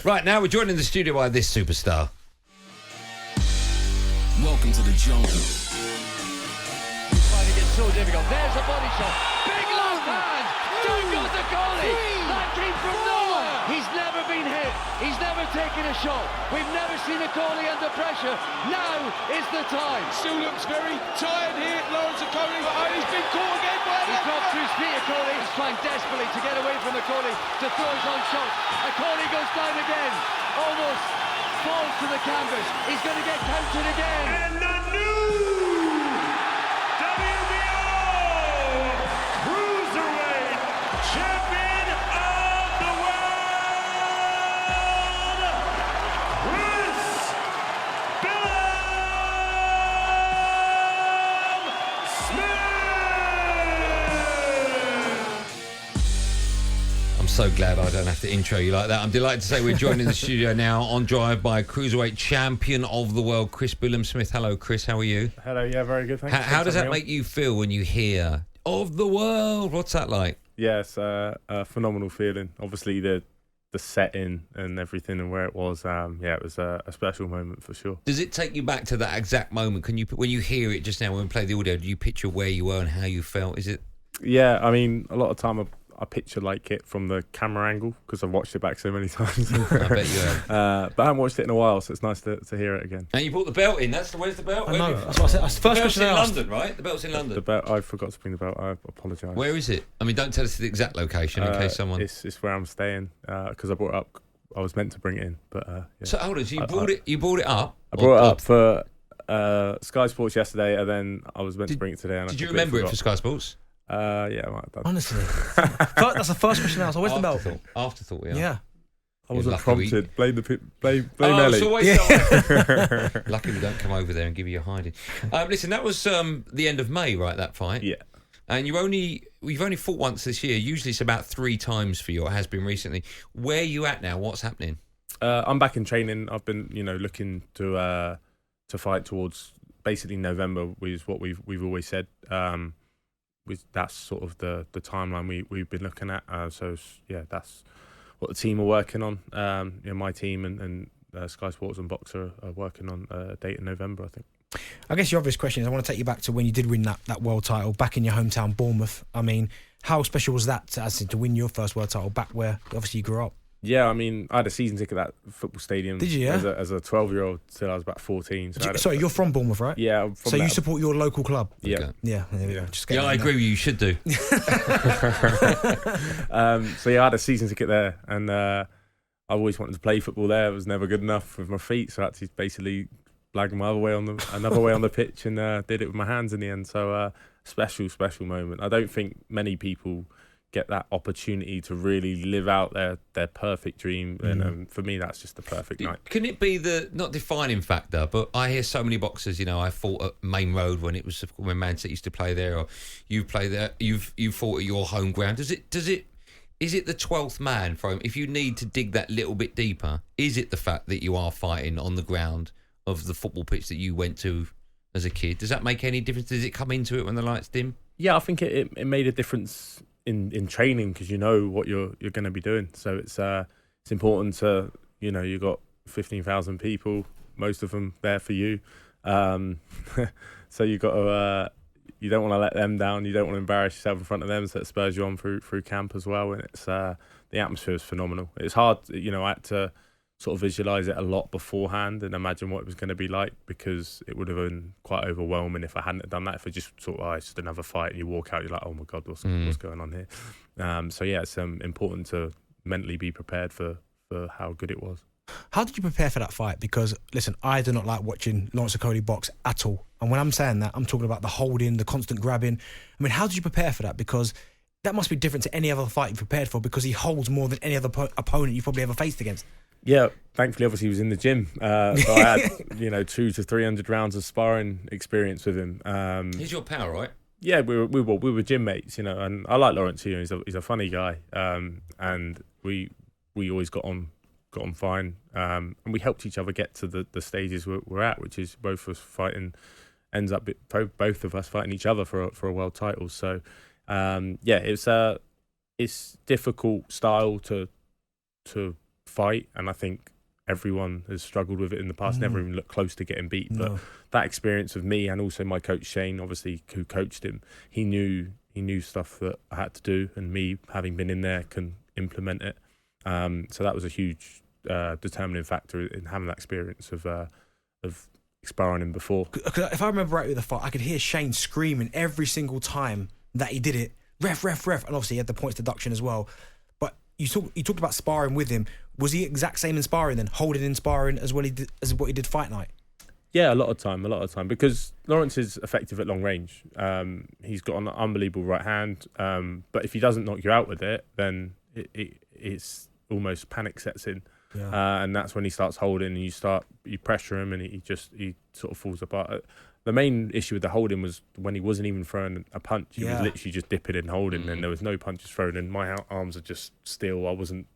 Right, now we're joined in the studio by this superstar. Welcome to the jungle. He's finding it so difficult. There's a body shot. Big left hand. Down goes the goalie. That came from nowhere. He's never been hit. He's never taken a shot. We've never seen a goalie under pressure. Now is the time. Still looks very tired here, Lawrence Okoli. Oh, he's been caught again by He's dropped through his feet, Okoli. He's trying desperately to get away from Okoli to throw his own shot. Okoli goes down again. Almost falls to the canvas. He's going to get counted again. And the new WBO Cruiserweight Champion of the World, Chris Billam-Smith. I'm so glad I don't have to intro you like that. I'm delighted to say we're joined in the studio now on Drive by Cruiserweight Champion of the World, Chris Billam-Smith. Hello, Chris. How are you? Hello, yeah, very good. Thanks. How does that make you feel when you hear of the world? What's that like? Yeah, it's a phenomenal feeling. Obviously, the setting and everything and where it was, it was a special moment for sure. Does it take you back to that exact moment? Can you, when you hear it just now, when we play the audio, do you picture where you were and how you felt? Is it? Yeah, I mean, a lot of time I picture like it from the camera angle because I've watched it back so many times. I bet you have. But I haven't watched it in a while, so it's nice to hear it again. And you brought the belt in. Where's the belt? I know. That's what I said. That's the first question I asked. The belt's in London, right? The belt's in London. The belt, I forgot to bring the belt. I apologise. Where is it? I mean, don't tell us the exact location in case someone. It's where I'm staying because I brought it up. I was meant to bring it in, but yeah. So hold on. So you brought it up. I brought it up for Sky Sports yesterday, and then I was meant to bring it today. And did you remember it for Sky Sports? Yeah, I might have done. Honestly, that's the first question I asked. Where's the belt? Afterthought, yeah. Yeah. I wasn't lucky prompted. Blame Ellie. Ellie. It's always lucky we don't come over there and give you a hiding. Listen, that was the end of May, right? That fight. Yeah. And you've only fought once this year. Usually it's about 3 times for you. Or has been recently. Where are you at now? What's happening? I'm back in training. I've been, looking to fight towards basically November, is what we've always said. That's sort of the timeline we've been looking at. So yeah, that's what the team are working on. My team and Sky Sports and Boxer are working on a date in November, I think. I guess your obvious question is, I want to take you back to when you did win that world title back in your hometown, Bournemouth. I mean, how special was that to win your first world title back where obviously you grew up? Yeah, I mean, I had a season ticket at that football stadium. Did you, yeah? As a 12-year-old till I was about 14. Sorry, you're from Bournemouth, right? Yeah. I'm from so you support your local club? Yeah. Okay. Yeah. Yeah, I agree with you. You should do. So yeah, I had a season ticket there, and I always wanted to play football there. It was never good enough with my feet, so I had to basically blag my other way another way on the pitch, and did it with my hands in the end. So special moment. I don't think many people get that opportunity to really live out their perfect dream, and for me that's just the perfect night. Can it be the not defining factor? But I hear so many boxers. I fought at Main Road when Man City used to play there, or you play there. You've fought at your home ground. Is it the 12th man for him? If you need to dig that little bit deeper, is it the fact that you are fighting on the ground of the football pitch that you went to as a kid? Does that make any difference? Does it come into it when the lights dim? Yeah, I think it made a difference in training because you know what you're going to be doing. So it's important to you've got 15,000 people, most of them there for you. So you got to you don't want to let them down. You don't want to embarrass yourself in front of them. So it spurs you on through camp as well. And it's the atmosphere is phenomenal. It's hard, I had to sort of visualize it a lot beforehand and imagine what it was going to be like, because it would have been quite overwhelming if I hadn't have done that. If I just thought, it's just another fight, and you walk out, you're like, oh my God, what's going on here? So yeah, it's important to mentally be prepared for how good it was. How did you prepare for that fight? Because listen, I do not like watching Lawrence Okoli box at all. And when I'm saying that, I'm talking about the holding, the constant grabbing. I mean, how did you prepare for that? Because that must be different to any other fight you prepared for, because he holds more than any other opponent you've probably ever faced against. Yeah, thankfully, obviously, he was in the gym. So I had, 200 to 300 rounds of sparring experience with him. He's your pal, right? Yeah, we were gym mates, and I like Lawrence. He's a funny guy, and we always got on fine, and we helped each other get to the stages we're at, which is both of us fighting, ends up both of us fighting each other for a world title. So it's difficult style to fight, and I think everyone has struggled with it in the past, never even looked close to getting beat. No. But that experience of me and also my coach Shane, obviously, who coached him, he knew stuff that I had to do, and me having been in there can implement it. So that was a huge determining factor in having that experience of sparring him before. 'Cause if I remember right with the fight, I could hear Shane screaming every single time that he did it, ref, and obviously he had the points deduction as well. But you talked about sparring with him. Was he exact same in sparring then, holding in sparring as well as what he did fight night? Yeah, a lot of time, because Lawrence is effective at long range. He's got an unbelievable right hand, but if he doesn't knock you out with it, then it's almost panic sets in. Yeah. And that's when he starts holding, and you pressure him, and he sort of falls apart. The main issue with the holding was when he wasn't even throwing a punch. He was literally just dipping and holding, and there was no punches thrown, and my arms are just still. I wasn't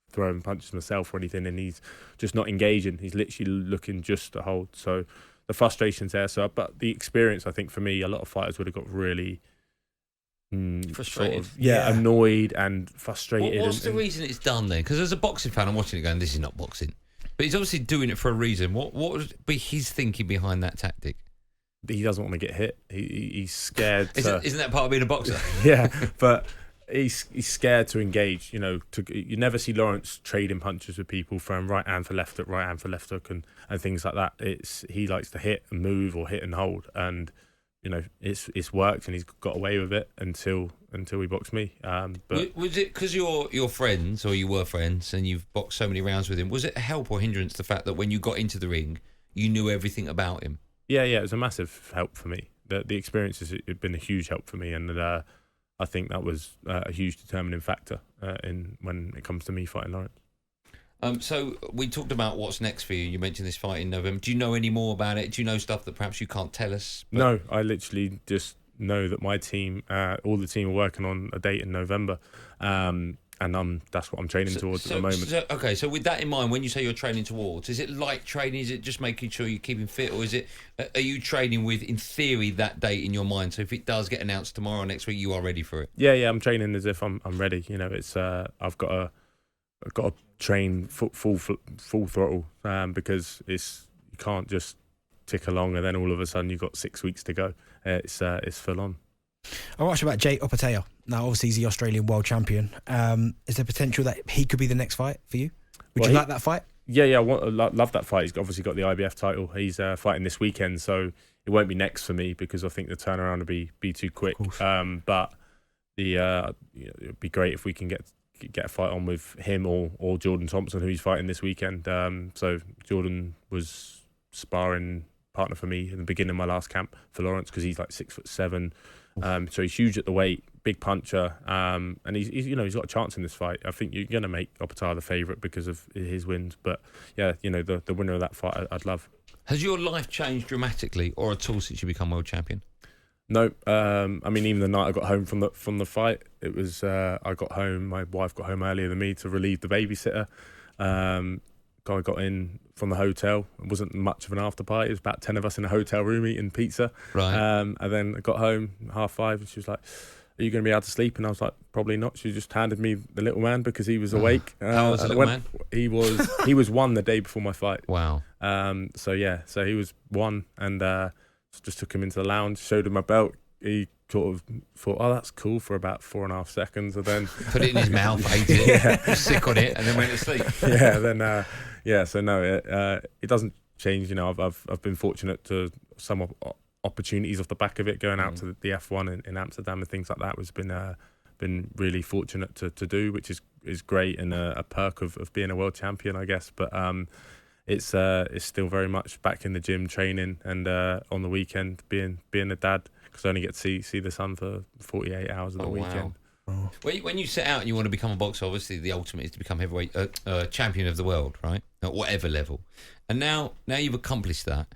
throwing punches myself or anything, and he's just not engaging. He's literally looking just to hold. So the frustration's there. But the experience, I think, for me, a lot of fighters would have got really frustrated, annoyed and frustrated. What's the reason it's done then? Because as a boxing fan, I'm watching it going, this is not boxing. But he's obviously doing it for a reason. What would be his thinking behind that tactic? He doesn't want to get hit. He's scared. Isn't that part of being a boxer? Yeah, but he's scared to engage. You never see Lawrence trading punches with people, throwing right hand for left hook, right hand for left hook, and things like that. He likes to hit and move or hit and hold, and it's worked, and he's got away with it until he boxed me. But was it because you're friends, or you were friends, and you've boxed so many rounds with him? Was it a help or hindrance, the fact that when you got into the ring, you knew everything about him? Yeah, it was a massive help for me. The experience has been a huge help for me, and I think that was a huge determining factor when it comes to me fighting Lawrence. So we talked about what's next for you. You mentioned this fight in November. Do you know any more about it? Do you know stuff that perhaps you can't tell us? No, I literally just know that my team, all the team, are working on a date in November, and that's what I'm training towards at the moment. So with that in mind, when you say you're training towards, is it light training? Is it just making sure you're keeping fit, or are you training with, in theory, that date in your mind? So if it does get announced tomorrow or next week, you are ready for it? Yeah, I'm training as if I'm ready. It's I've got to train full throttle, because you can't just tick along and then all of a sudden you've got 6 weeks to go. It's full on. I watched about JORDAN. Now, obviously, he's the Australian world champion. Is there potential that he could be the next fight for you? Would you like that fight? Yeah, I love that fight. He's obviously got the IBF title. He's fighting this weekend, so it won't be next for me because I think the turnaround will be too quick. But it'd be great if we can get a fight on with him or Jordan Thompson, who he's fighting this weekend. So Jordan was sparring partner for me in the beginning of my last camp for Lawrence, because he's like 6'7". So he's huge at the weight, big puncher, and he's got a chance in this fight. I think you're going to make Opata the favourite because of his wins, but yeah, the winner of that fight I'd love. Has your life changed dramatically or at all since you become world champion? No, I mean, even the night I got home from the fight, it was I got home. My wife got home earlier than me to relieve the babysitter. I got in from the hotel. It wasn't much of an after party. It was about 10 of us in a hotel room eating pizza. Right. And then I got home 5:30, and she was like, "Are you going to be able to sleep?" And I was like, "Probably not." She just handed me the little man because he was awake. How was the little man? He was 1 the day before my fight. Wow. So he was 1, and just took him into the lounge, showed him my belt. He sort of thought, "Oh, that's cool," for about 4.5 seconds, and then put it in his mouth, ate it, was sick on it, and then went to sleep. So no, it doesn't change. I've been fortunate to some opportunities off the back of it, going out to the F1 in Amsterdam and things like that. Was been really fortunate to do, which is great, and a perk of being a world champion, I guess. But it's still very much back in the gym training, and on the weekend being a dad, because I only get to see the son for 48 hours of the weekend. Wow. When you set out and you want to become a boxer, obviously the ultimate is to become heavyweight champion of the world, right? At whatever level. And now you've accomplished that.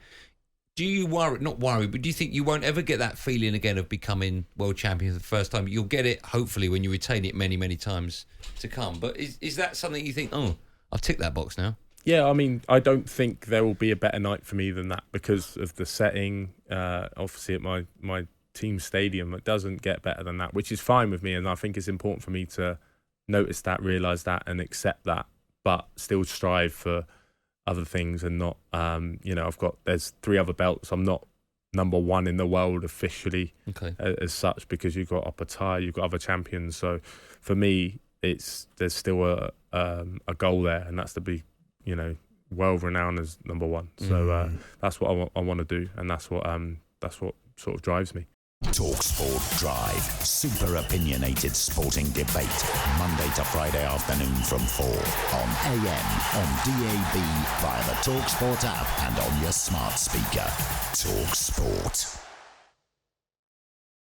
Do you not worry, but do you think you won't ever get that feeling again of becoming world champion for the first time? You'll get it, hopefully, when you retain it many, many times to come. But is that something you think, oh, I've ticked that box now? Yeah, I mean, I don't think there will be a better night for me than that because of the setting. Obviously, at my team stadium, it doesn't get better than that, which is fine with me. And I think it's important for me to notice that, realise that, and accept that but still strive for other things and not, there's 3 other belts. I'm not number 1 in the world officially as such, because you've got Upper Thai, you've got other champions. So for me, there's still a goal there, and that's to be, well renowned as number 1. So that's what I want to do, and that's what sort of drives me. talkSPORT Drive, super opinionated sporting debate, Monday to Friday afternoon from 4 on AM, on DAB, via the talkSPORT app and on your smart speaker. talkSPORT.